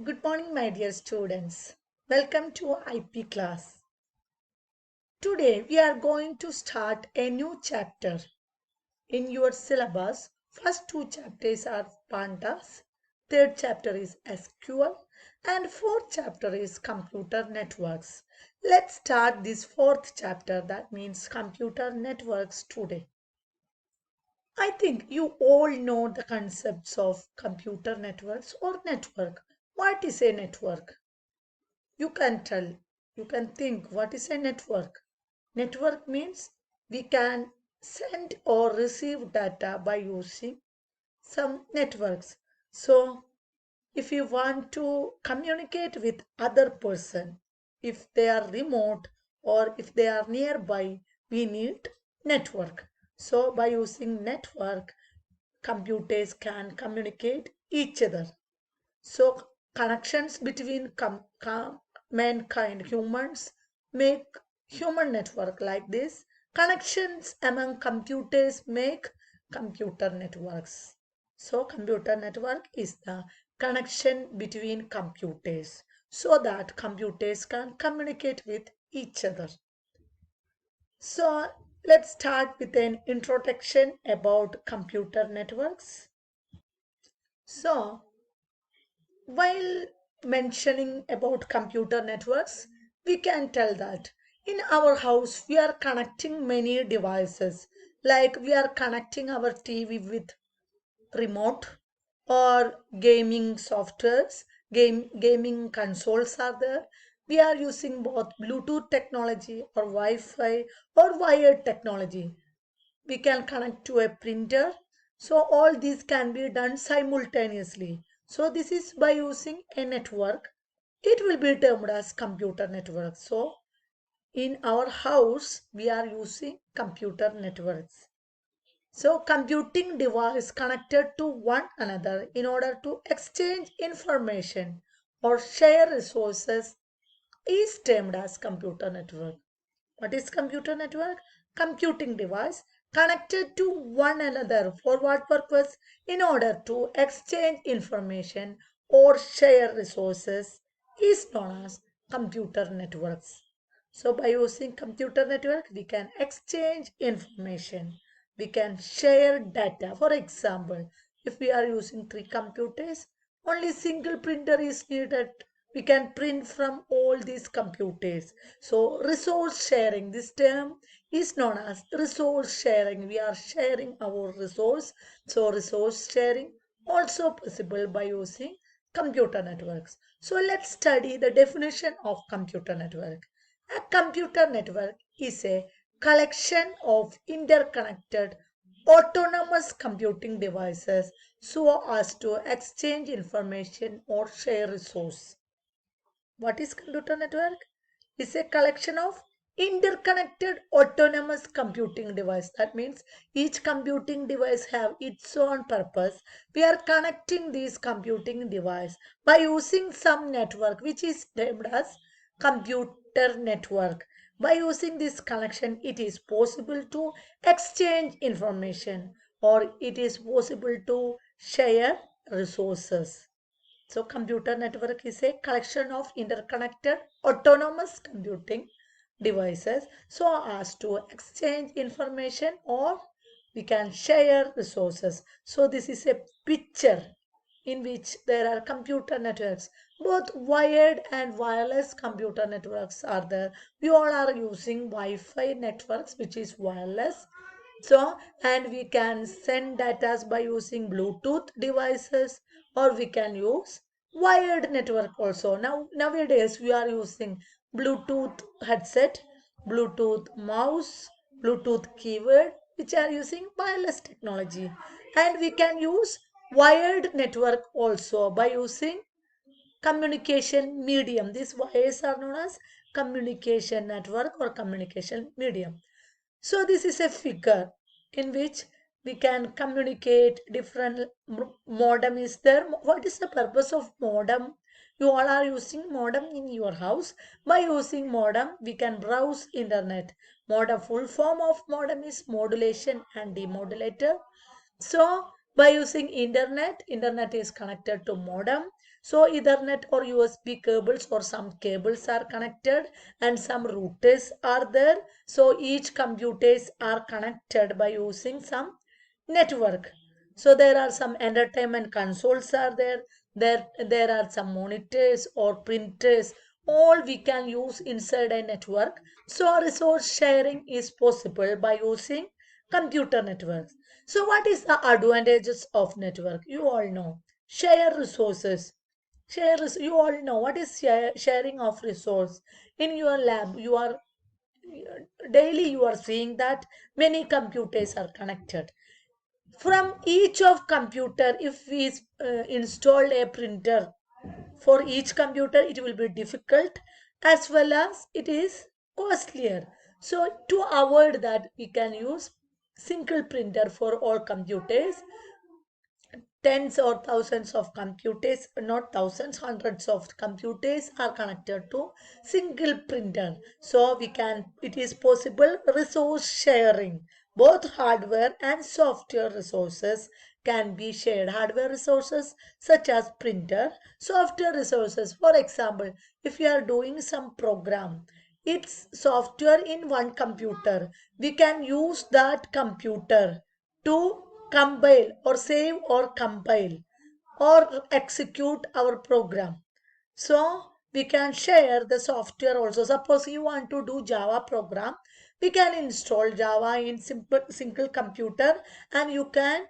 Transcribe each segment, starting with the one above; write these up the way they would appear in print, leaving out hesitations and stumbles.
Good morning, my dear students. Welcome to IP class. Today we are going to start a new chapter. In your syllabus, first two chapters are pandas, third chapter is SQL, and fourth chapter is computer networks. Let's start this fourth chapter, that means computer networks today. I think you all know the concepts of computer networks or network. What is a network? You can tell, you can think what is a network. Network means we can send or receive data by using some networks. So if you want to communicate with other person, if they are remote or if they are nearby, we need network. So by using network, computers can communicate each other. So connections between mankind, humans, make human network like this. Connections among computers make computer networks. So computer network is the connection between computers so that computers can communicate with each other. So let's start with an introduction about computer networks. So while mentioning about computer networks, we can tell that in our house we are connecting many devices, like we are connecting our TV with remote or gaming softwares, gaming consoles are there. We are using both Bluetooth technology or Wi-Fi or wired technology. We can connect to a printer. So all these can be done simultaneously. So this is by using a network. It will be termed as computer network. So in our house we are using computer networks. So computing device connected to one another in order to exchange information or share resources is termed as computer network. What is computer network? Computing device connected to one another for what purpose? In order to exchange information or share resources is known as computer networks. So by using computer network, we can exchange information. We can share data. For example, if we are using three computers, only single printer is needed. We can print from all these computers. So resource sharing, this term is known as resource sharing. We are sharing our resource. So resource sharing also possible by using computer networks. So let's study the definition of computer network. A computer network is a collection of interconnected autonomous computing devices so as to exchange information or share resources. What is computer network? It's a collection of interconnected autonomous computing device. That means each computing device have its own purpose. We are connecting these computing device by using some network which is named as computer network. By using this connection, it is possible to exchange information or it is possible to share resources. So computer network is a collection of interconnected autonomous computing devices so as to exchange information or we can share resources. So this is a picture in which there are computer networks. Both wired and wireless computer networks are there. We all are using Wi-Fi networks which is wireless. So, and we can send data by using Bluetooth devices or we can use wired network also. Nowadays we are using Bluetooth headset, Bluetooth mouse, Bluetooth keyboard which are using wireless technology. And we can use wired network also by using communication medium. These wires are known as communication network or communication medium. So this is a figure in which we can communicate different modem is there. What is the purpose of modem? You all are using modem in your house. By using modem, we can browse internet. Modem full form of modem is modulation and demodulator. So by using internet is connected to modem. So Ethernet or USB cables or some cables are connected and some routers are there. So each computers are connected by using some network. So there are some entertainment consoles are there. There are some monitors or printers. All we can use inside a network. So resource sharing is possible by using computer networks. So what is the advantages of network? You all know. Share resources. You all know what is sharing of resource. In your lab, you are daily you are seeing that many computers are connected. From each of computer, if we install a printer for each computer, it will be difficult as well as it is costlier. So to avoid that, we can use single printer for all computers. Tens or thousands of computers, not thousands, hundreds of computers are connected to single printer. So we can, it is possible resource sharing. Both hardware and software resources can be shared. Hardware resources such as printer, software resources. For example, if you are doing some program, it's software in one computer. We can use that computer to compile or save or compile or execute our program. So we can share the software also. Suppose you want to do Java program, we can install Java in simple single computer and you can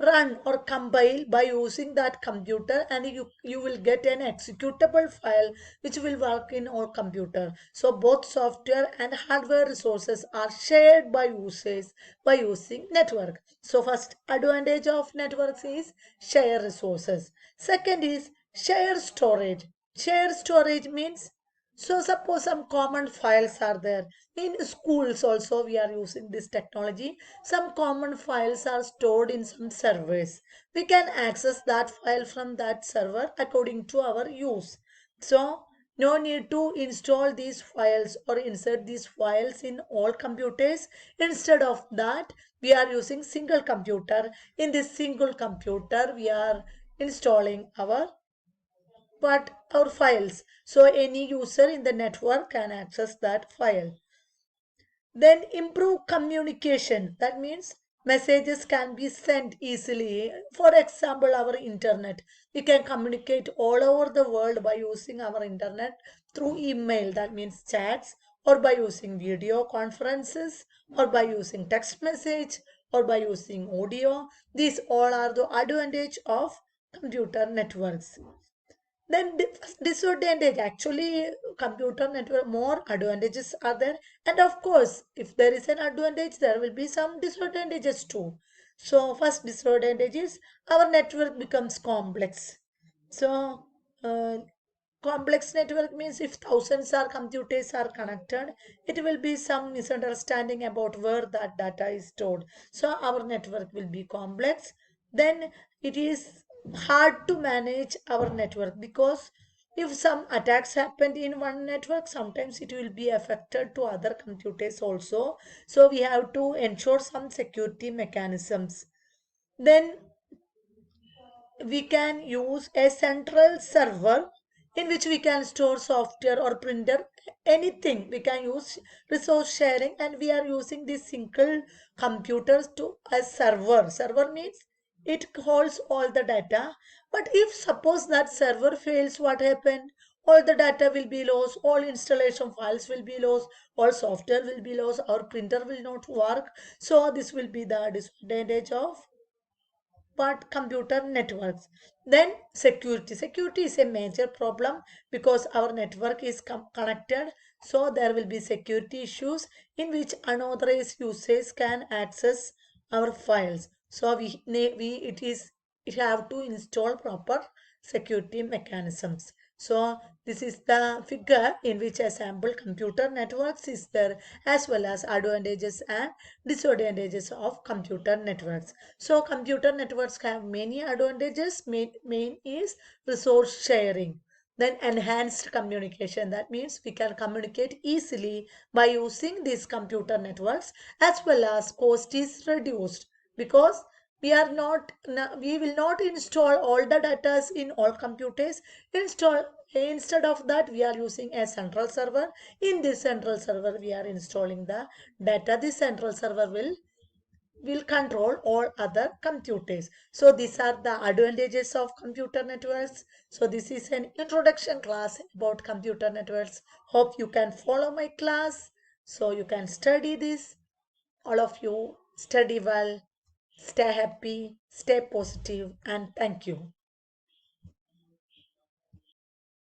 run or compile by using that computer, and you will get an executable file which will work in all computer. So both software and hardware resources are shared by users by using network. So first advantage of networks is share resources. Second is share storage. Share storage means, so suppose some common files are there. In schools also we are using this technology. Some common files are stored in some servers. We can access that file from that server according to our use. So no need to install these files or insert these files in all computers. Instead of that, we are using single computer. In this single computer, we are installing our files. So any user in the network can access that file. Then improve communication. That means messages can be sent easily. For example, our internet. We can communicate all over the world by using our internet through email. That means chats, or by using video conferences, or by using text message, or by using audio. These all are the advantage of computer networks. Then disadvantage, actually computer network more advantages are there, and of course if there is an advantage there will be some disadvantages too. So first disadvantage is our network becomes complex. So complex network means if thousands of computers are connected, it will be some misunderstanding about where that data is stored. So our network will be complex. Then it is hard to manage our network, because if some attacks happened in one network, sometimes it will be affected to other computers also. So we have to ensure some security mechanisms. Then we can use a central server in which we can store software or printer, anything. We can use resource sharing, and we are using these single computers to a server means it holds all the data. But if suppose that server fails, what happened? All the data will be lost, all installation files will be lost, all software will be lost, our printer will not work. So this will be the disadvantage of but computer networks. Then security is a major problem, because our network is connected, so there will be security issues in which unauthorized users can access our files. So it have to install proper security mechanisms. So this is the figure in which a sample computer networks is there, as well as advantages and disadvantages of computer networks. So computer networks have many advantages. Main is resource sharing. Then enhanced communication. That means we can communicate easily by using these computer networks, as well as cost is reduced, because we will not install all the data in all computers. Instead of that, we are using a central server. In this central server, we are installing the data. This central server will control all other computers. So these are the advantages of computer networks. So this is an introduction class about computer networks. Hope you can follow my class. So you can study this. All of you study well, stay happy, stay positive, and thank you.